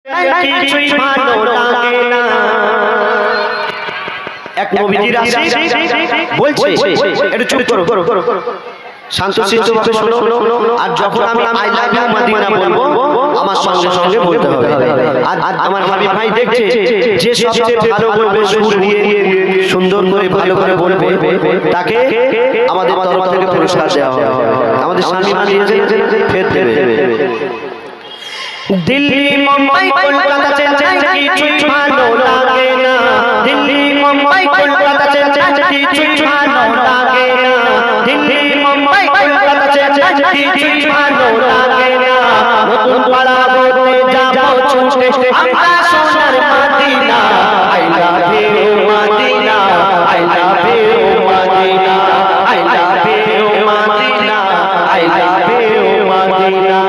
কিছুই ভালো লাগে না। এক নবীজির আসি বলছে, একটু চুপ করো, শান্তশিষ্টভাবে শোনো। আর যখন আমি আই লাভ ইউ মদিনা বলবো আমার সঙ্গে সঙ্গে বলতে হবে। আর আমার হাবিব ভাই দেখছে যে সবচেয়ে ভালো বলবে, সুর দিয়ে সুন্দর করে ভালো করে বলবে, তাকে আমাদের তরফ থেকে পুরস্কার দেওয়া হবে। আমাদের স্বামী দিয়েছে, ফের দেবে। দিল্লি মুম্বাই কলকাতা চেন্নাই কিছুই ভালো লাগে না। দিল্লি মুম্বাই কলকাতা চেন্নাই কিছুই ভালো লাগে না। দিল্লি মুম্বাই কলকাতা চেন্নাই কিছুই ভালো লাগে না। নতুন পাড়া বদলে যাব ছুটে আমরা সোনার Madina. I love you Madina, I love you Madina, I love you Madina, I love you Madina,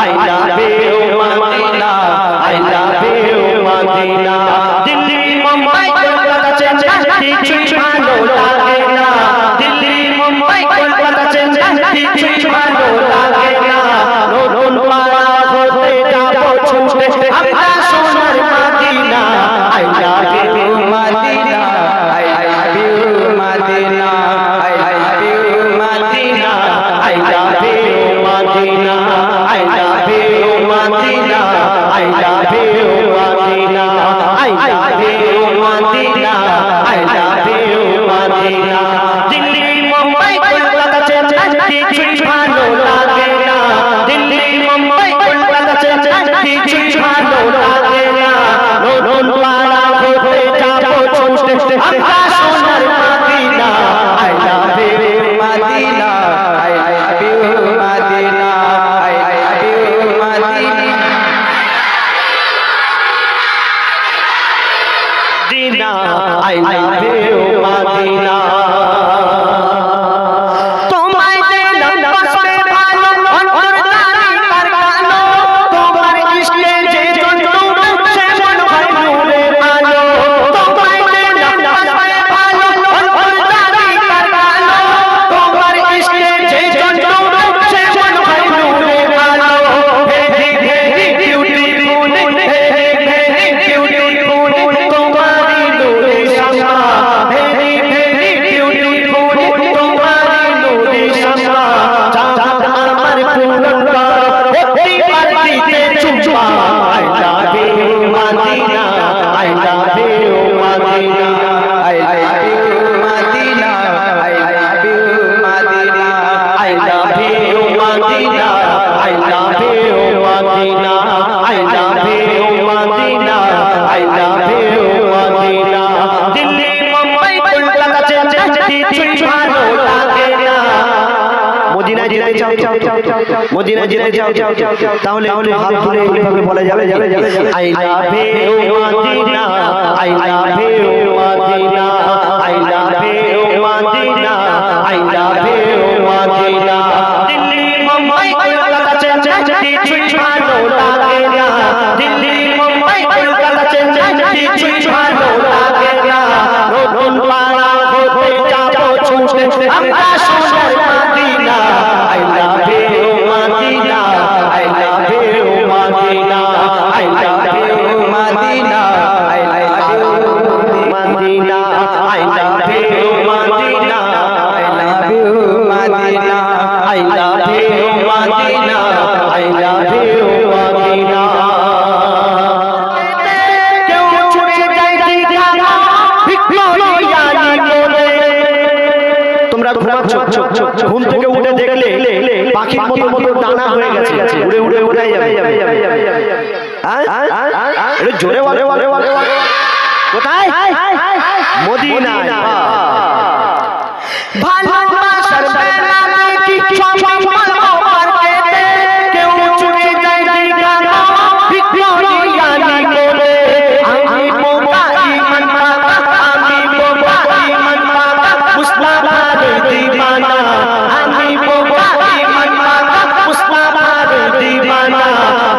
I love you Madina, I love you Madina. Delhi Mumbai Kolkata Chennai কিছুই ভালো লাগে না। দিল্লি মুম্বাই কলকাতা চেন্নাই কিছুই ভালো লাগে না। নতুন পাড়া হতে যাব ছুটে আমরা সোনার Madina. I love you Madina, I love you Madina, I love you Madina, I love you Madina, I love you Madina, I love you Madina, I love you Madina, I love you Madina. Delhi Mumbai Kolkata Chennai কিছুই ভালো লাগে না। দিল্লি মুম্বাই কলকাতা চেন্নাই কিছুই ভালো লাগে না। নতুন পাড়া হতে যাব ছুটে আমরা সোনার Madina. I love you Madina, I love you Madina, I love you Madina, I love you Madina. তোমায় দিলাম বসবে ভালো অন্তরদারি কারখানো। তোমার ইশকে যে জন্তুর সে মন হয় নূরের আলো। তোমায় দিলাম বসবে ভালো অন্তরদারি কারখানো। তোমার ইশকে যে জন্তুর সে মন হয় নূরের আলো। Very very beautiful, very very beautiful তোমারি নূরে শামা। ভেরি ভেরি বিউটিফুল তোমারি নূরে শামা। চাঁদ আমার পূরণ কর একটি বাড়িতে চুমা। I love you Madina, I love you Madina, I love you Madina, I love you Madina, I love you Madina, I love you Madina, I love you Madina, I love you Madina. Delhi Mumbai Kolkata Chennai কিছুই ভালো লাগে না। মদিনা যেতে চাও, মদিনা যেতে চাও, তাহলে হাত তুলে এইভাবে বলা যাবে, I love you Madina, I love you Madina, I love you Madina, I love you Madina. Delhi Mumbai Kolkata Chennai কিছুই ভালো লাগে না। দিল্লি মুম্বাই কলকাতা চেন্নাই কিছুই ভালো লাগে না। নতুন পাড়া হতে যাব ছুটে আমরা সোনার Madina. I love you Madina, I love you Madina, I love you Madina, I love you Madina, I love you Madina, I love you Madina, I love you Madina, I love you Madina. কেউ ছুটে যায় ঠিকানা ভিক্টোরিয়ানি বলে। তোমরা ঘুমাচ্ছ, ঘুম থেকে উঠে দেখলে পাখির মতো ডানা হয়ে গেছে, উড়ে উড়ে উড়ে যাবে। একটু জোরে বলে, কোথায়? মদিনায়। ভালোবাসার বেলা কি সবাই বলবো পারবে। কেউ ছুটে যায় ঠিকানা ভিক্টোরিয়ানি বলে। আমি বোবা ঈমান পাগা, আমি বোবা ঈমান পাগা, মুস্তাফার দিওয়ানা। আমি বোবা ঈমান পাগা, মুস্তাফার দিওয়ানা।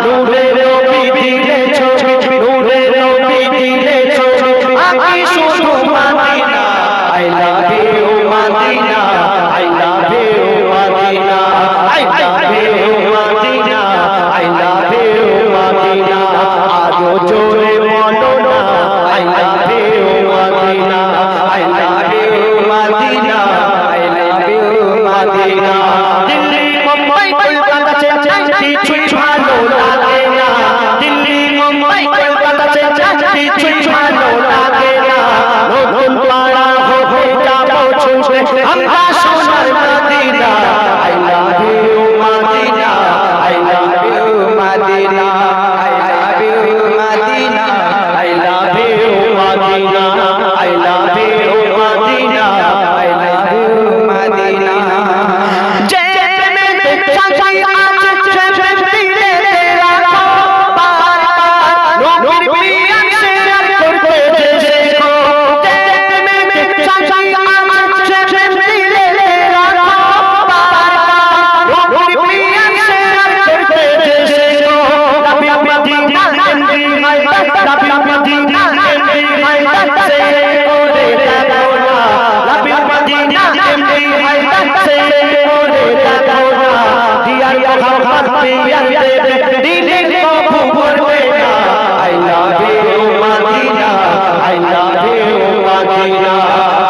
নূরের নবী দিলে ছবি, নূরের নবী দিলে ছবি, আমি শুধু Madina. I love you Madina, I love you Madina, I কিছুই ভালো লাগে না দিল্লি মুম্বাই কলকাতা চেন্নাই কিছুই ভালো লাগে না নতুন পাড়া হয়ে যাবো ছুটে আমরা সোনার Madina I love you Madina I love you Madina I love you Madina I love you Madina I love you Madina I love you Madina যে মেনে চাই আজ যে দিলে রাখো বারবার নবীর প্রিয় শেয়ার করতে যেকো যে মেনে চাই আজ যে দিলে রাখো বারবার নবীর প্রিয় শেয়ার করতে যেকো নবী মদিনা এমডি হাই নবী মদিনা এমডি হাই সে করে দেখো না নবী মদিনা এমডি হাই সে করে দেখো না দিয়ার মোহাম্মদ পিয়ার দে দিলে কবু করবে না I love you Madina I love you Madina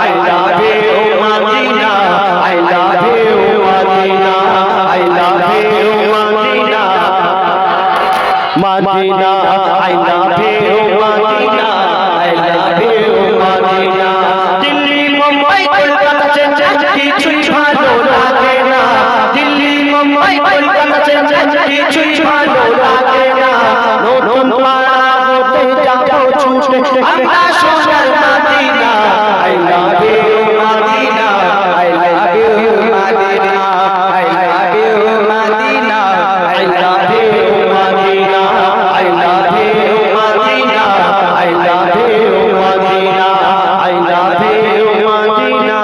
I love you Madina I love you Madina I love you Madina Madina I love you Madina I love you Madina Delhi Mumbai Kolkata Chennai কিছুই ভালো লাগে না দিল্লি মুম্বাই কলকাতা চেন্নাই কিছুই ভালো লাগে না নতুন পাড়া হতে যাবো ছুটে আমরা সোনার Madina I love you Madina I love you Madina I love you Madina I love you Madina I love you Madina I love you Madina I love you Madina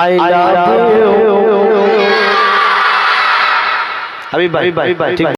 I love you Habib ভাই ঠিক